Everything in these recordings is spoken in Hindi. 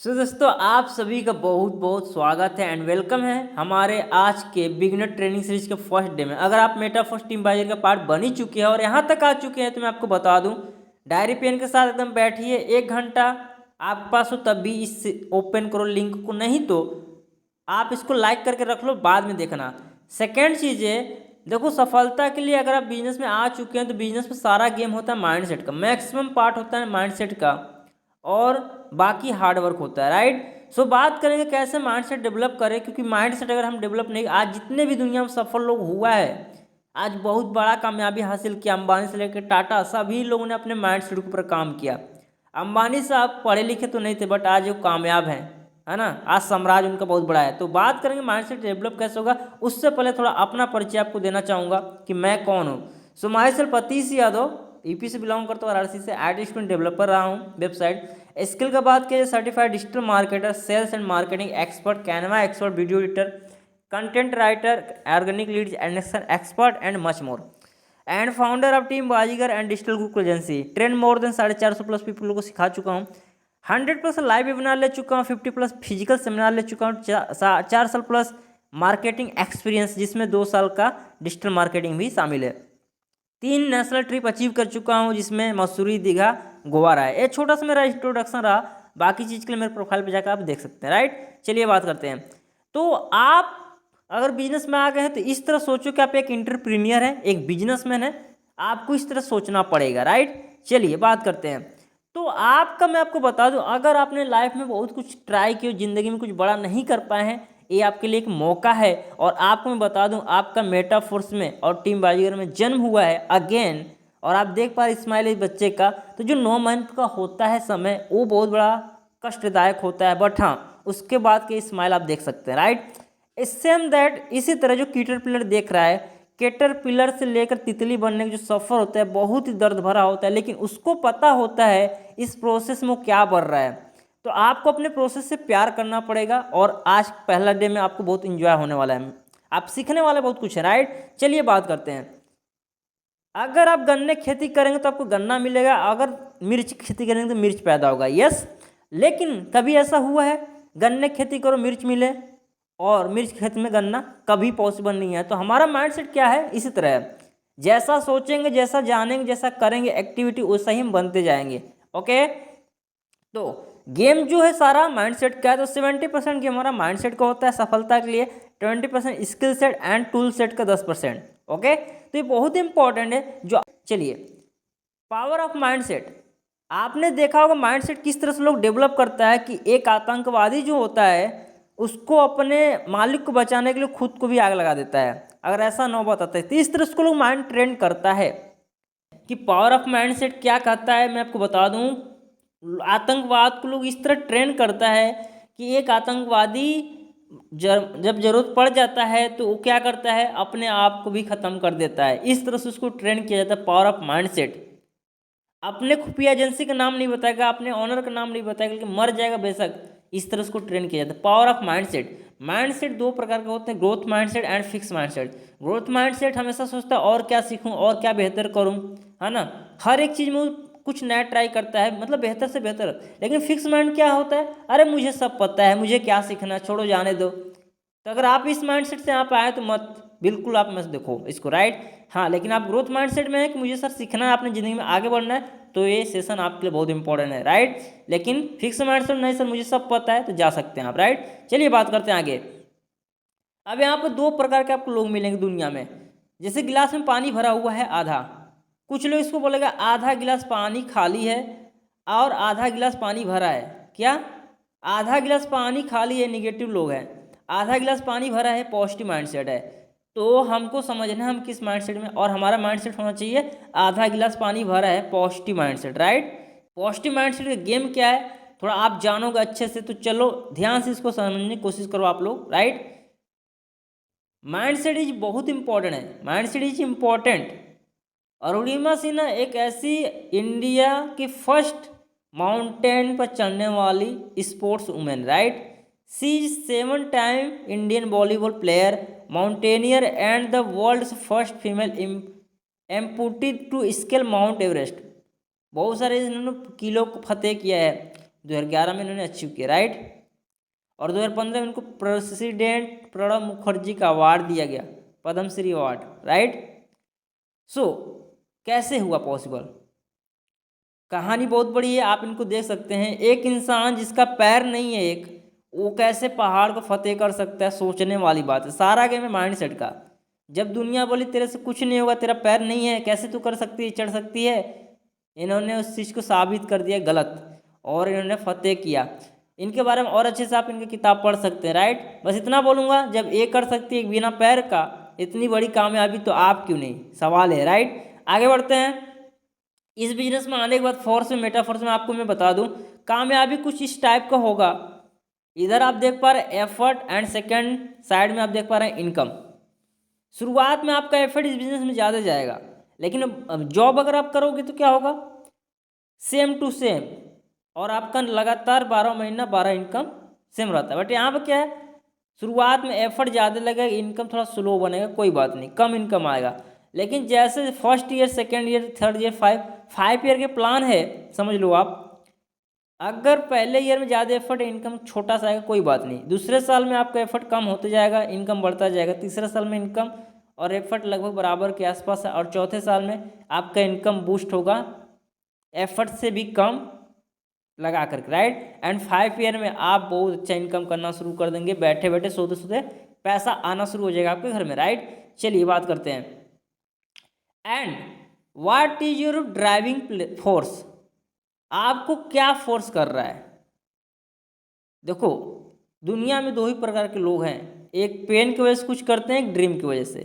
दोस्तों आप सभी का बहुत बहुत स्वागत है एंड वेलकम है हमारे आज के बिगिनर ट्रेनिंग सीरीज के फर्स्ट डे में। अगर आप मेटा फर्स्ट टीम बाइजर का पार्ट बन ही चुके हैं और यहाँ तक आ चुके हैं तो मैं आपको बता दूं, डायरी पेन के साथ एकदम बैठिए। 1 घंटा आपके पास हो तब भी इस ओपन करो लिंक को, नहीं तो आप इसको लाइक करके रख लो, बाद में देखना। सेकेंड चीज़ है, देखो सफलता के लिए अगर आप बिजनेस में आ चुके हैं तो बिजनेस में सारा गेम होता है माइंडसेट का, मैक्सिमम पार्ट होता है माइंडसेट का और बाकी हार्ड वर्क होता है, राइट। सो बात करेंगे कैसे माइंडसेट डेवलप करें, क्योंकि माइंडसेट अगर हम डेवलप नहीं, आज जितने भी दुनिया में सफल लोग हुआ है, आज बहुत बड़ा कामयाबी हासिल किया, अंबानी से लेकर टाटा, सभी लोगों ने अपने माइंडसेट के ऊपर काम किया। अंबानी साहब पढ़े लिखे तो नहीं थे बट आज वो कामयाब हैं, है ना। आज साम्राज्य उनका बहुत बड़ा है। तो बात करेंगे माइंडसेट डेवलप कैसे होगा, उससे पहले थोड़ा अपना परिचय आपको देना चाहूँगा कि मैं कौन हूँ। So myself Atish Yadav, UP से बिलोंग करता हूँ, वाराणसी से, IT स्टूडेंट डेवलपर रहा हूँ। वेबसाइट स्किल का बात किया, certified digital marketer, sales and marketing expert, Canva expert, video editor, content writer, organic leads and expert and much more, and founder of team Baazigar and digital group agency. Train more than 450 plus people को सिखा चुका हूँ। 100+ लाइव वेबिनार ले चुका हूँ, 50+ फिजिकल सेमिनार ले चुका हूँ, 4 साल प्लस मार्केटिंग एक्सपीरियंस, जिसमें 2 साल का डिजिटल मार्केटिंग भी शामिल है। 3 नेशनल ट्रिप अचीव कर चुका हूँ, जिसमें मसूरी, दीघा, गोवा रहा है। ये छोटा सा मेरा इंट्रोडक्शन रहा, बाकी चीज़ के लिए मेरे प्रोफाइल पे जाकर आप देख सकते हैं, राइट। चलिए बात करते हैं। तो आप अगर बिजनेस में आ गए हैं तो इस तरह सोचो कि आप एक एंटरप्रेन्योर हैं, एक बिजनेसमैन है, आपको इस तरह सोचना पड़ेगा, राइट। चलिए बात करते हैं। तो आपका मैं आपको बता दूं, अगर आपने लाइफ में बहुत कुछ ट्राई किया, ज़िंदगी में कुछ बड़ा नहीं कर पाए हैं, ये आपके लिए एक मौका है। और आपको मैं बता दूं, आपका मेटाफोर्स में और टीम बाजीगर में जन्म हुआ है अगेन। और आप देख पा रहे स्माइल इस बच्चे का, तो जो 9 मंथ का होता है समय, वो बहुत बड़ा कष्टदायक होता है, बट हाँ उसके बाद के स्माइल आप देख सकते हैं, राइट। सेम दैट, इसी तरह जो कैटरपिलर देख रहा है, कैटरपिलर से लेकर तितली बनने का जो सफ़र होता है बहुत ही दर्द भरा होता है, लेकिन उसको पता होता है इस प्रोसेस में वो क्या बढ़ रहा है। तो आपको अपने प्रोसेस से प्यार करना पड़ेगा। और आज पहला डे में आपको बहुत इंजॉय होने वाला है, आप सीखने वाले बहुत कुछ है, राइट। चलिए बात करते हैं। अगर आप गन्ने की खेती करेंगे तो आपको गन्ना मिलेगा, अगर मिर्च की खेती करेंगे तो मिर्च पैदा होगा, यस। लेकिन कभी ऐसा हुआ है गन्ने की खेती करो मिर्च मिले, और मिर्च खेत में गन्ना, कभी पॉसिबल नहीं है। तो हमारा माइंडसेट क्या है, इसी तरह है, जैसा सोचेंगे, जैसा जानेंगे, जैसा करेंगे एक्टिविटी, वैसा ही हम बनते जाएंगे, ओके। तो गेम जो है सारा माइंडसेट का है। तो 70% गेम हमारा माइंडसेट का होता है सफलता के लिए, 20% skill set and tool set का 10%, ओके। तो ये बहुत इंपॉर्टेंट है जो, चलिए पावर ऑफ माइंडसेट। आपने देखा होगा माइंडसेट किस तरह से लोग डेवलप करता है कि एक आतंकवादी जो होता है उसको अपने मालिक को बचाने के लिए खुद को भी आग लगा देता है, अगर ऐसा नौबत आता है। तो इस तरह उसको लोग माइंड ट्रेन करता है कि पावर ऑफ माइंडसेट क्या कहता है, मैं आपको बता दूं। आतंकवाद को लोग इस तरह ट्रेन करता है कि एक आतंकवादी जब जरूरत पड़ जाता है तो वो क्या करता है, अपने आप को भी ख़त्म कर देता है। इस तरह से उसको ट्रेन किया जाता है, पावर ऑफ माइंडसेट। अपने खुफिया एजेंसी का नाम नहीं बताएगा, अपने ऑनर का नाम नहीं बताएगा, लेकिन मर जाएगा बेशक। इस तरह उसको ट्रेन किया जाता है, पावर ऑफ माइंडसेट। माइंडसेट 2 प्रकार के होते हैं, growth mindset and fix mindset. Growth mindset हमेशा सोचता है और क्या सीखूं और क्या बेहतर करूं, है ना। हर एक चीज़ में कुछ नया ट्राई करता है, मतलब बेहतर से बेहतर। लेकिन फिक्स माइंड क्या होता है, अरे मुझे सब पता है, मुझे क्या सीखना, छोड़ो जाने दो। तो अगर आप इस माइंडसेट से यहाँ पे आए तो मत, बिल्कुल आप मत देखो इसको, राइट। हाँ, लेकिन आप ग्रोथ माइंडसेट में है कि मुझे सर सीखना है, अपनी ज़िंदगी में आगे बढ़ना है, तो ये सेशन आपके लिए बहुत इंपॉर्टेंट है, राइट। लेकिन फिक्स माइंडसेट नहीं सर मुझे सब पता है, तो जा सकते हैं आप, राइट। चलिए बात करते हैं आगे। अब यहाँ पर 2 प्रकार के आपको लोग मिलेंगे दुनिया में। जैसे गिलास में पानी भरा हुआ है आधा, कुछ लोग इसको बोलेगा आधा गिलास पानी खाली है और आधा गिलास पानी भरा है। क्या, आधा गिलास पानी खाली है निगेटिव लोग हैं, आधा गिलास पानी भरा है पॉजिटिव माइंडसेट है। तो हमको समझना है हम किस माइंडसेट में, और हमारा माइंडसेट होना चाहिए आधा गिलास पानी भरा है positive mindset, right. Positive mindset का गेम क्या है, थोड़ा आप जानोगे अच्छे से, तो चलो ध्यान से इसको समझने की कोशिश करो आप लोग, राइट। माइंडसेट इज बहुत इंपॉर्टेंट है, mindset is important. Arunima Sinha एक ऐसी इंडिया की फर्स्ट माउंटेन पर चढ़ने वाली sports women, right. She is 7 time Indian volleyball player, mountaineer and the world's first female amputee to scale Mount Everest. बहुत सारे इन्होंने किलो को फतेह किया है। 2011 में इन्होंने अचीव किया, राइट। और 2015 में इनको प्रेसिडेंट प्रणब मुखर्जी का अवार्ड दिया गया, पद्मश्री अवार्ड, राइट। सो कैसे हुआ पॉसिबल? कहानी बहुत बड़ी है, आप इनको देख सकते हैं। एक इंसान जिसका पैर नहीं है एक, वो कैसे पहाड़ को फतेह कर सकता है? सोचने वाली बात है। सारा गेम है माइंड सेट का। जब दुनिया बोली तेरे से कुछ नहीं होगा, तेरा पैर नहीं है, कैसे तू कर सकती है, चढ़ सकती है, इन्होंने उस चीज़ को साबित कर दिया गलत और इन्होंने फतेह किया। इनके बारे में और अच्छे से आप इनकी किताब पढ़ सकते हैं, राइट। बस इतना बोलूँगा, जब ये कर सकती है बिना पैर का इतनी बड़ी कामयाबी, तो आप क्यों नहीं? सवाल है, राइट। आगे बढ़ते हैं। इस बिजनेस में आने के बाद फोर्स में, मेटाफोर्स में आपको मैं बता दूं, कामयाबी कुछ इस टाइप का होगा। इधर आप देख पा रहे हैं एफर्ट एंड सेकंड साइड में आप देख पा रहे हैं इनकम। शुरुआत में आपका एफर्ट इस बिजनेस में ज़्यादा जाएगा, लेकिन अब जॉब अगर आप करोगे तो क्या होगा? सेम टू सेम, और आपका लगातार 12 महीना 12 इनकम सेम रहता है। बट यहाँ पर क्या है, शुरुआत में एफर्ट ज़्यादा लगेगा, इनकम थोड़ा स्लो बनेगा, कोई बात नहीं, कम इनकम आएगा। लेकिन जैसे first year, second year, third year, 5 year के प्लान है, समझ लो आप। अगर पहले ईयर में ज़्यादा एफर्ट, इनकम छोटा सा आएगा, कोई बात नहीं। दूसरे साल में आपका एफर्ट कम होते जाएगा, इनकम बढ़ता जाएगा। तीसरे साल में इनकम और एफर्ट लगभग बराबर के आसपास है, और चौथे साल में आपका इनकम बूस्ट होगा एफर्ट से भी कम लगा करके, राइट। एंड 5 ईयर में आप बहुत अच्छा इनकम करना शुरू कर देंगे, बैठे बैठे सोते सोते पैसा आना शुरू हो जाएगा आपके घर में, राइट। चलिए बात करते हैं। And what is your driving force? आपको क्या फोर्स कर रहा है? देखो, दुनिया में दो ही प्रकार के लोग हैं, एक पेन की वजह से कुछ करते हैं, एक ड्रीम की वजह से।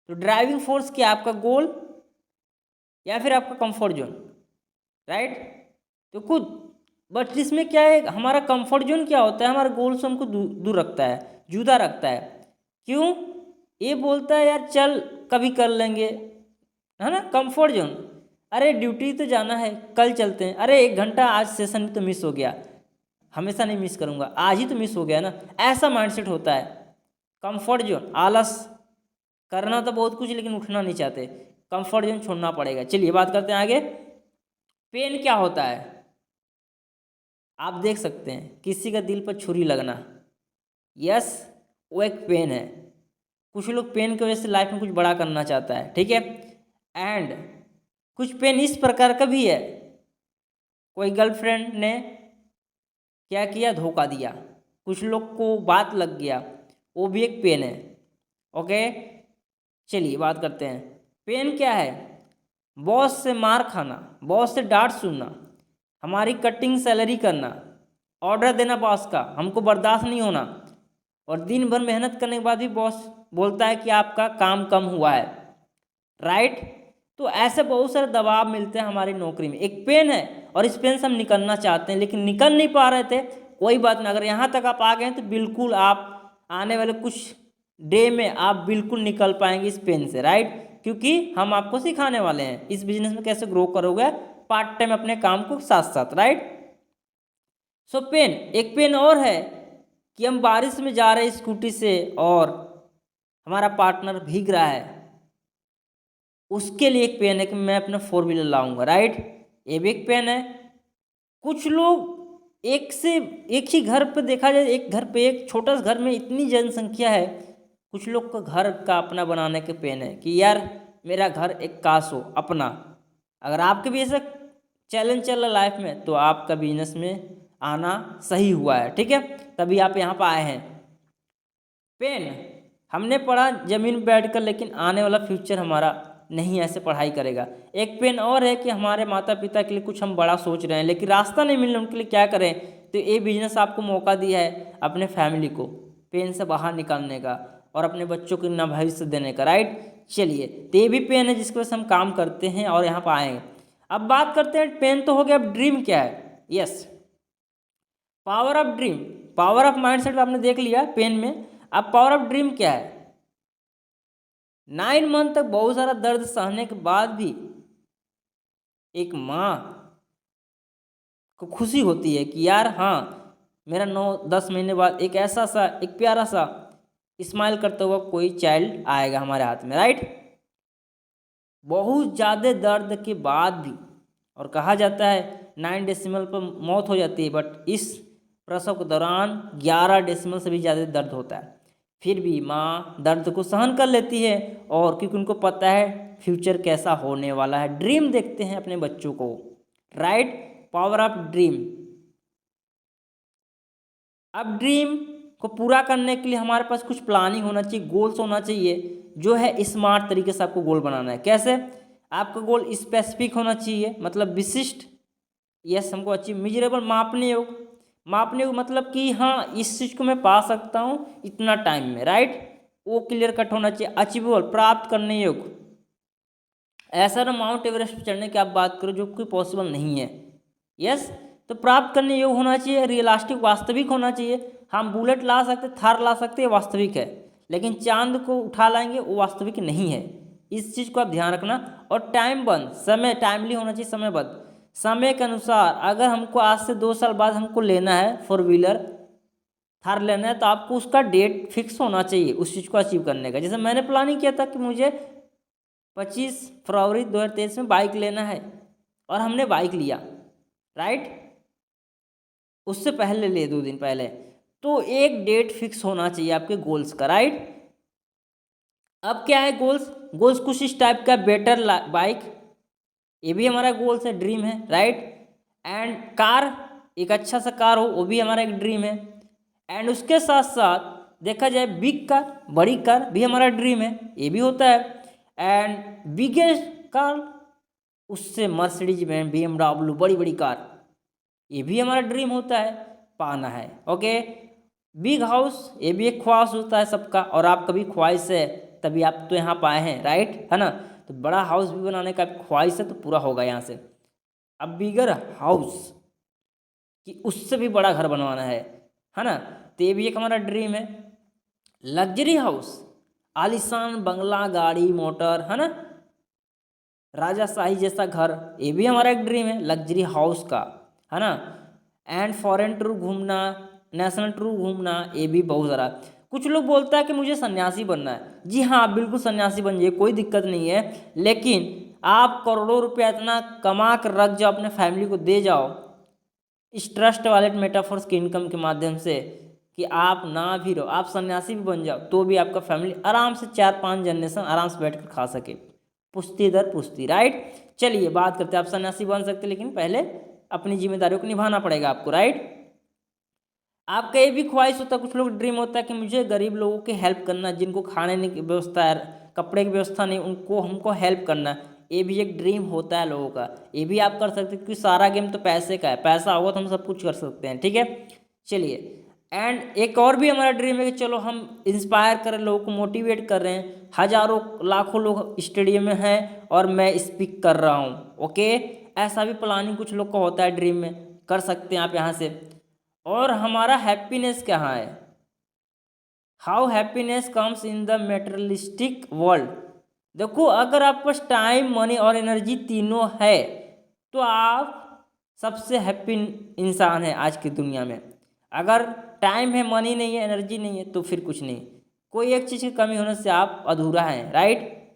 तो ड्राइविंग फोर्स क्या, आपका गोल या फिर आपका कंफर्ट जोन, राइट। तो खुद, बट इसमें क्या है, हमारा कंफर्ट जोन क्या होता है, हमारा गोल से हमको दूर रखता है, जुदा रखता है। क्यों? ये बोलता है यार चल कभी कर लेंगे, है ना, कंफर्ट जोन। अरे ड्यूटी तो जाना है, कल चलते हैं। अरे 1 घंटा आज सेशन तो मिस हो गया, हमेशा नहीं मिस करूँगा, आज ही तो मिस हो गया ना, ऐसा माइंडसेट होता है। कंफर्ट जोन, आलस, करना तो बहुत कुछ लेकिन उठना नहीं चाहते, कंफर्ट जोन छोड़ना पड़ेगा। चलिए बात करते हैं आगे। पेन क्या होता है? आप देख सकते हैं किसी का दिल पर छुरी लगना, यस, वो एक पेन है। कुछ लोग पेन की वजह से लाइफ में कुछ बड़ा करना चाहता है, ठीक है। एंड कुछ पेन इस प्रकार का भी है, कोई गर्लफ्रेंड ने क्या किया, धोखा दिया, कुछ लोग को बात लग गया, वो भी एक पेन है, ओके। चलिए बात करते हैं। पेन क्या है? बॉस से मार खाना, बॉस से डांट सुनना, हमारी कटिंग सैलरी करना, ऑर्डर देना बॉस का हमको बर्दाश्त नहीं होना, और दिन भर मेहनत करने के बाद भी बॉस बोलता है कि आपका काम कम हुआ है, राइट। तो ऐसे बहुत सारे दबाव मिलते हैं हमारी नौकरी में, एक पेन है, और इस पेन से हम निकलना चाहते हैं लेकिन निकल नहीं पा रहे थे। कोई बात नहीं, अगर यहाँ तक आप आ गए हैं तो बिल्कुल आप आने वाले कुछ डे में आप बिल्कुल निकल पाएंगे इस पेन से, राइट। क्योंकि हम आपको सिखाने वाले हैं इस बिजनेस में कैसे ग्रो करोगे पार्ट टाइम अपने काम को साथ साथ, राइट। सो पेन, एक पेन और है कि हम बारिश में जा रहे हैं स्कूटी से और हमारा पार्टनर भीग रहा है, उसके लिए एक पेन है कि मैं अपना 4 व्हीलर लाऊंगा, राइट। ये भी एक पेन है। कुछ लोग एक ही घर पर, देखा जाए एक घर पे, एक छोटा सा घर में इतनी जनसंख्या है, कुछ लोग को घर का अपना बनाने के पेन है कि यार मेरा घर एक काश हो अपना। अगर आपके भी ऐसा चैलेंज चल रहा है लाइफ में, तो आपका बिजनेस में आना सही हुआ है, ठीक है, तभी आप यहाँ पर आए हैं। पेन, हमने पढ़ा जमीन पर बैठ कर, लेकिन आने वाला फ्यूचर हमारा नहीं ऐसे पढ़ाई करेगा। एक पेन और है कि हमारे माता पिता के लिए कुछ हम बड़ा सोच रहे हैं लेकिन रास्ता नहीं मिल रहा, उनके लिए क्या करें। तो ये बिजनेस आपको मौका दिया है अपने फैमिली को पेन से बाहर निकालने का और अपने बच्चों को नया भविष्य देने का, राइट। चलिए, तो ये भी पेन है जिसकी वजह से हम काम करते हैं और यहाँ पर आए हैं। अब बात करते हैं, पेन तो हो गया, अब ड्रीम क्या है? Yes, power of dream, power of mindset आपने देख लिया पेन में। अब पावर ऑफ ड्रीम क्या है? 9 मंथ तक बहुत सारा दर्द सहने के बाद भी एक माँ को खुशी होती है कि यार हाँ, मेरा 9-10 महीने बाद एक ऐसा सा, एक प्यारा सा स्माइल करता हुआ कोई चाइल्ड आएगा हमारे हाथ में, राइट। बहुत ज़्यादा दर्द के बाद भी, और कहा जाता है 9 डेसिमल पर मौत हो जाती है, बट इस प्रसव के दौरान 11 डेसिमल से भी ज़्यादा दर्द होता है। फिर भी माँ दर्द को सहन कर लेती है, और क्योंकि उनको पता है फ्यूचर कैसा होने वाला है। ड्रीम देखते हैं अपने बच्चों को, राइट, पावर ऑफ ड्रीम। अब ड्रीम को पूरा करने के लिए हमारे पास कुछ प्लानिंग होना चाहिए, गोल्स होना चाहिए, जो है स्मार्ट तरीके से आपको गोल बनाना है। कैसे? आपका गोल स्पेसिफिक होना चाहिए, मतलब विशिष्ट, यस हमको अचीव, मेजरेबल मापने योग्य। मापने योग्य मतलब कि हाँ इस चीज़ को मैं पा सकता हूँ इतना टाइम में, राइट, वो क्लियर कट होना चाहिए। अचीवेबल, प्राप्त करने योग्य। ऐसा ना माउंट एवरेस्ट पर चढ़ने की आप बात करो जो कि पॉसिबल नहीं है, यस, तो प्राप्त करने योग्य होना चाहिए। रियलिस्टिक, वास्तविक होना चाहिए। हम बुलेट ला सकते, थार ला सकते, ये वास्तविक है, लेकिन चांद को उठा लाएंगे वो वास्तविक नहीं है। इस चीज़ को आप ध्यान रखना। और टाइम बंद, समय टाइमली होना चाहिए, समयबद्ध, समय के अनुसार। अगर हमको आज से 2 साल बाद हमको लेना है 4 व्हीलर थार लेना है, तो आपको उसका डेट फिक्स होना चाहिए उस चीज़ को अचीव करने का। जैसे मैंने प्लानिंग किया था कि मुझे 25 फरवरी 2023 में बाइक लेना है, और हमने बाइक लिया, राइट, उससे पहले ले 2 दिन पहले, तो एक डेट फिक्स होना चाहिए आपके गोल्स का, राइट। अब क्या है गोल्स? गोल्स कुछ इस टाइप का, बेटर बाइक, ये भी हमारा गोल्स है, ड्रीम है, राइट। एंड कार, एक अच्छा सा कार हो, वो भी हमारा एक ड्रीम है। एंड उसके साथ साथ देखा जाए बिग कार, बड़ी कार भी हमारा ड्रीम है, ये भी होता है। एंड बिगेस्ट कार, उससे मर्सिडीज में BMW, बड़ी बड़ी कार, ये भी हमारा ड्रीम होता है, पाना है, ओके। बिग हाउस, ये भी एक ख्वाहिश होता है सबका, और आपका भी ख्वाहिश है, तभी आप तो यहाँ पाए हैं, राइट, है ना। तो बड़ा हाउस भी बनाने का ख्वाहिश है, तो पूरा होगा यहाँ से। अब बिगर हाउस, कि उससे भी बड़ा घर बनवाना है ना, तो ये भी एक हमारा ड्रीम है। लग्जरी हाउस, आलीशान बंगला, गाड़ी मोटर, है ना, राजाशाही जैसा घर, ये भी हमारा एक ड्रीम है लग्जरी हाउस का, है ना। एंड फॉरेन टूर घूमना, नेशनल टूर घूमना, ये भी बहुत सारा। कुछ लोग बोलता है कि मुझे सन्यासी बनना है। जी हाँ, बिल्कुल सन्यासी बन जाइए, कोई दिक्कत नहीं है, लेकिन आप करोड़ों रुपया इतना कमा कर रख जाओ, अपने फैमिली को दे जाओ इस ट्रस्ट वॉलेट मेटाफोर्स के इनकम के माध्यम से, कि आप ना भी रहो, आप सन्यासी भी बन जाओ, तो भी आपका फैमिली आराम से 4-5 जनरेशन आराम से बैठ कर खा सके, पुश्ती दर पुश्ती, राइट। चलिए बात करते हैं, आप सन्यासी बन सकते, लेकिन पहले अपनी जिम्मेदारियों को निभाना पड़ेगा आपको, राइट। आपका ये भी ख्वाहिश होता है, कुछ लोग ड्रीम होता है कि मुझे गरीब लोगों की हेल्प करना, जिनको खाने की व्यवस्था है, कपड़े की व्यवस्था नहीं, उनको हमको हेल्प करना, ये भी एक ड्रीम होता है लोगों का। ये भी आप कर सकते हैं, क्योंकि सारा गेम तो पैसे का है, पैसा होगा तो हम सब कुछ कर सकते हैं, ठीक है। चलिए, एंड एक और भी हमारा ड्रीम है कि चलो हम इंस्पायर कर रहे हैं, लोगों को मोटिवेट कर रहे हैं, हज़ारों लाखों लोग स्टेडियम में हैं और मैं स्पीक कर रहा हूँ, ओके। ऐसा भी प्लानिंग कुछ लोग का होता है, ड्रीम में कर सकते हैं आप यहाँ से। और हमारा हैप्पीनेस कहाँ है? How happiness comes in the materialistic world. देखो, अगर आपके पास टाइम, मनी और एनर्जी तीनों है, तो आप सबसे हैप्पी इंसान है आज की दुनिया में। अगर टाइम है, मनी नहीं है, एनर्जी नहीं है, तो फिर कुछ नहीं, कोई एक चीज़ की कमी होने से आप अधूरा हैं, right.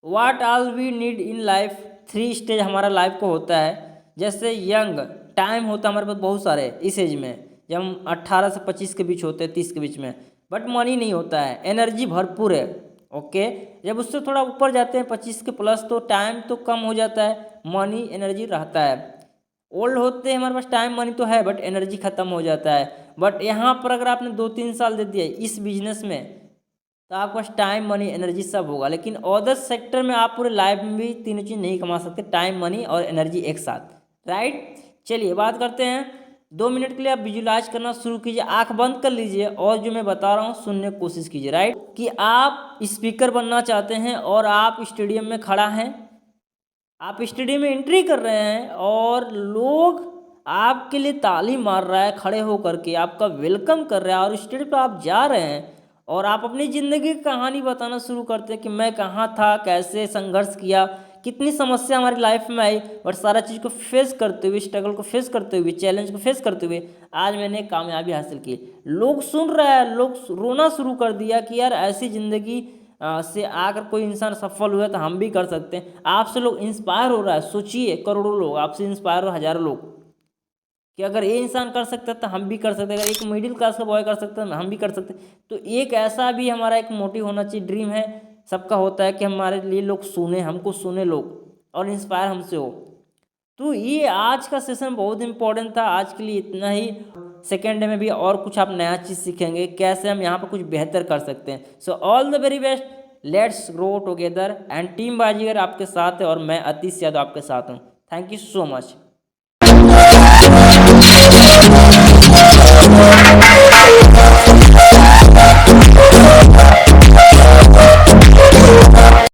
What all we need in life, 3 stage हमारा लाइफ को होता है। जैसे यंग टाइम होता है हमारे पास बहुत सारे इस एज में, जब हम 18 से 25 के बीच होते हैं, 30 के बीच में, बट मनी नहीं होता है, एनर्जी भरपूर है, ओके। जब उससे थोड़ा ऊपर जाते हैं 25 के प्लस, तो टाइम तो कम हो जाता है, मनी एनर्जी रहता है। ओल्ड होते हैं हमारे पास टाइम मनी तो है, बट एनर्जी ख़त्म हो जाता है। बट यहाँ पर अगर आपने 2-3 साल दे दिया इस बिजनेस में, तो आपके पास टाइम मनी एनर्जी सब होगा। लेकिन अदर सेक्टर में आप पूरे लाइफ में भी तीनों चीज़ नहीं कमा सकते, टाइम मनी और एनर्जी एक साथ, राइट। चलिए बात करते हैं, 2 मिनट के लिए आप विजुलाइज करना शुरू कीजिए, आंख बंद कर लीजिए, और जो मैं बता रहा हूँ सुनने की कोशिश कीजिए, राइट। कि आप स्पीकर बनना चाहते हैं और आप स्टेडियम में खड़ा हैं, आप स्टेडियम में एंट्री कर रहे हैं और लोग आपके लिए ताली मार रहा है, खड़े होकर के आपका वेलकम कर रहा है, और स्टेडियम पर आप जा रहे हैं और आप अपनी ज़िंदगी की कहानी बताना शुरू करते हैं कि मैं कहाँ था, कैसे संघर्ष किया, कितनी समस्या हमारी लाइफ में आई, और सारा चीज़ को फेस करते हुए, स्ट्रगल को फेस करते हुए, चैलेंज को फेस करते हुए आज मैंने कामयाबी हासिल की। लोग सुन रहे हैं, लोग रोना शुरू कर दिया कि यार ऐसी ज़िंदगी से आकर कोई इंसान सफल हुआ तो हम भी कर सकते हैं। आपसे लोग इंस्पायर हो रहा है, सोचिए करोड़ों लोग आपसे इंस्पायर हो, हज़ारों लोग, कि अगर ये इंसान कर सकता है तो हम भी कर सकते हैं, अगर एक मिडिल क्लास का बॉय कर सकता है हम भी कर सकते हैं। तो एक ऐसा भी हमारा एक मोटिव होना चाहिए, ड्रीम है सबका होता है कि हमारे लिए लोग सुने, हमको सुने लोग और इंस्पायर हमसे हो। तो ये आज का सेशन बहुत इंपॉर्टेंट था, आज के लिए इतना ही। सेकेंड डे में भी और कुछ आप नया चीज़ सीखेंगे, कैसे हम यहाँ पर कुछ बेहतर कर सकते हैं। So all the very best, let's grow together and team Baazigar आपके साथ है और मैं अतीश यादव आपके साथ हूँ। Thank you so much.